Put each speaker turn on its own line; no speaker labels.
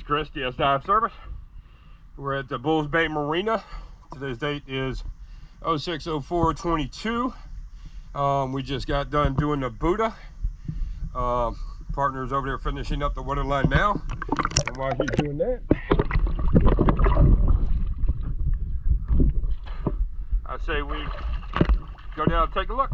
It's Chris, DS Dive Service. We're at the Bulls Bay Marina. Today's date is 06/04/22. We just got done doing the Booda. Partner's over there finishing up the water line now. And while he's doing that, I say we go down and take a look.